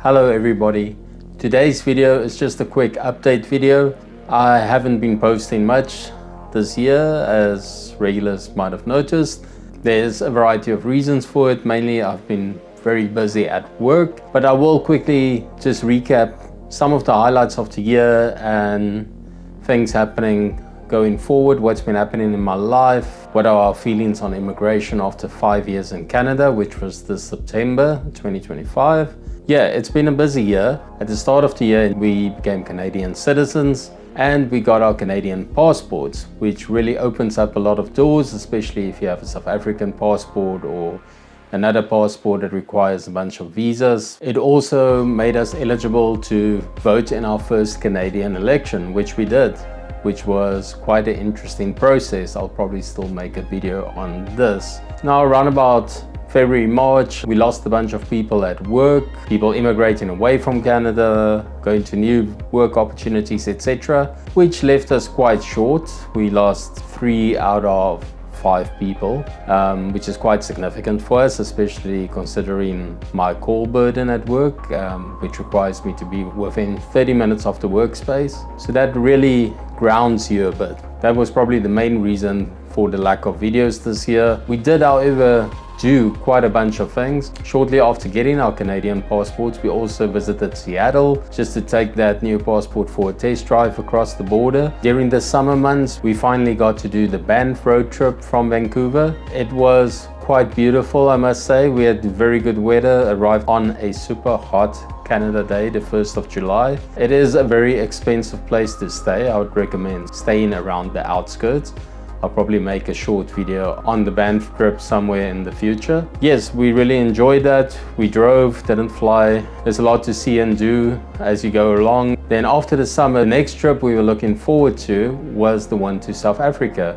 Hello everybody. Today's video is just a quick update video. I haven't been posting much this year, as regulars might have noticed. There's a variety of reasons for it. Mainly I've been very busy at work, but I will quickly just recap some of the highlights of the year and things happening going forward, what's been happening in my life, what are our feelings on immigration after 5 years in Canada, which was this September 2025. Yeah, it's been a busy year. At the start of the year, we became Canadian citizens and we got our Canadian passports, which really opens up a lot of doors, especially if you have a South African passport or another passport that requires a bunch of visas. It also made us eligible to vote in our first Canadian election, which we did, which was quite an interesting process. I'll probably still make a video on this. Now, around about February, March, we lost a bunch of people at work, people immigrating away from Canada, going to new work opportunities, etc., which left us quite short. We lost 3 out of 5 people, which is quite significant for us, especially considering my call burden at work, which requires me to be within 30 minutes of the workspace. So that really grounds you a bit. That was probably the main reason for the lack of videos this year. We did, however, do quite a bunch of things. Shortly after getting our Canadian passports, we also visited Seattle just to take that new passport for a test drive across the border. During the summer months, we finally got to do the Banff road trip from Vancouver. It was quite beautiful, I must say. We had very good weather, arrived on a super hot Canada Day, the 1st of July. It is a very expensive place to stay. I would recommend staying around the outskirts. I'll probably make a short video on the Banff trip somewhere in the future. Yes, we really enjoyed that. We drove, didn't fly. There's a lot to see and do as you go along. Then after the summer, the next trip we were looking forward to was the one to South Africa,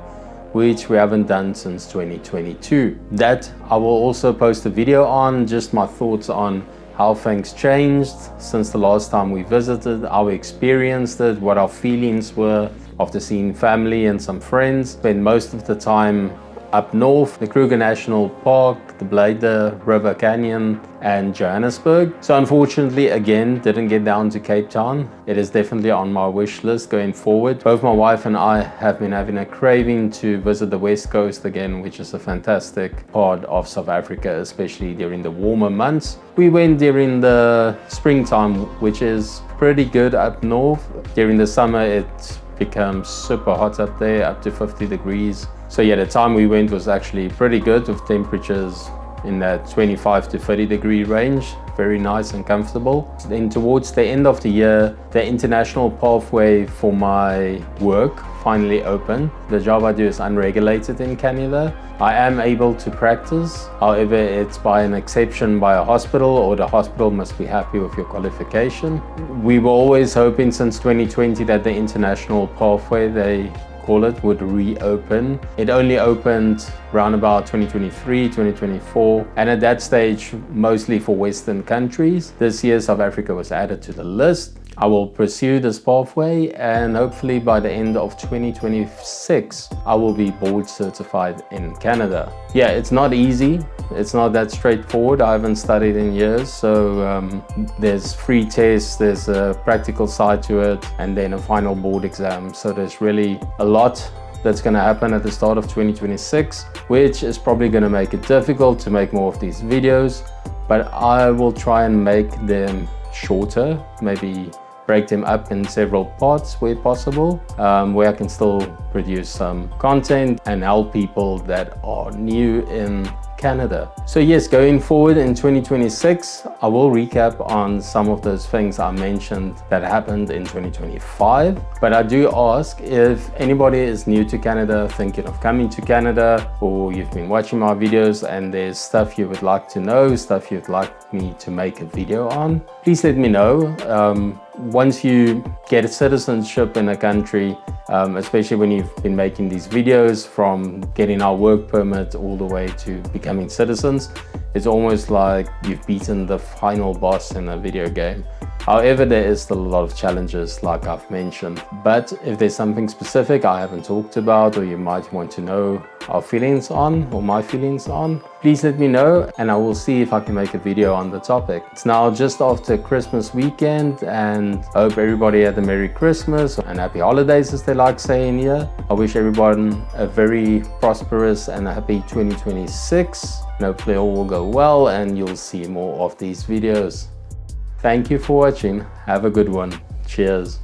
which we haven't done since 2022. That I will also post a video on, just my thoughts on how things changed since the last time we visited, how we experienced it, what our feelings were after seeing family and some friends. Spent most of the time up north, the Kruger National Park, the Blyde River Canyon, and Johannesburg. So unfortunately, again, didn't get down to Cape Town. It is definitely on my wish list going forward. Both my wife and I have been having a craving to visit the West Coast again, which is a fantastic part of South Africa, especially during the warmer months. We went during the springtime, which is pretty good up north. During the summer, it becomes super hot up there, up to 50 degrees. So yeah, the time we went was actually pretty good, with temperatures in that 25 to 30 degree range. Very nice and comfortable. Then towards the end of the year, the international pathway for my work finally opened. The job I do is unregulated in Canada. I am able to practice, however, it's by an exception by a hospital, or the hospital must be happy with your qualification. We were always hoping since 2020 that the international pathway, they call it, would reopen. It only opened around about 2023, 2024, and at that stage, mostly for Western countries. This year, South Africa was added to the list. I will pursue this pathway, and hopefully by the end of 2026, I will be board certified in Canada. Yeah, it's not easy. It's not that straightforward. I haven't studied in years, so there's free tests, there's a practical side to it, and then a final board exam. So there's really a lot that's going to happen at the start of 2026, which is probably going to make it difficult to make more of these videos, but I will try and make them shorter, maybe break them up in several parts where possible, where I can still produce some content and help people that are new in Canada. So yes, going forward in 2026, I will recap on some of those things I mentioned that happened in 2025. But I do ask, if anybody is new to Canada, thinking of coming to Canada, or you've been watching my videos and there's stuff you would like to know, stuff you'd like me to make a video on, please let me know. Once you get a citizenship in a country, especially when you've been making these videos from getting our work permit all the way to becoming citizens, it's almost like you've beaten the final boss in a video game. However, there is still a lot of challenges like I've mentioned. But if there's something specific I haven't talked about or you might want to know our feelings on or my feelings on, please let me know and I will see if I can make a video on the topic. It's now just after Christmas weekend and I hope everybody had a Merry Christmas and Happy Holidays, as they like saying here. I wish everyone a very prosperous and a happy 2026. And hopefully all will go well and you'll see more of these videos. Thank you for watching. Have a good one. Cheers.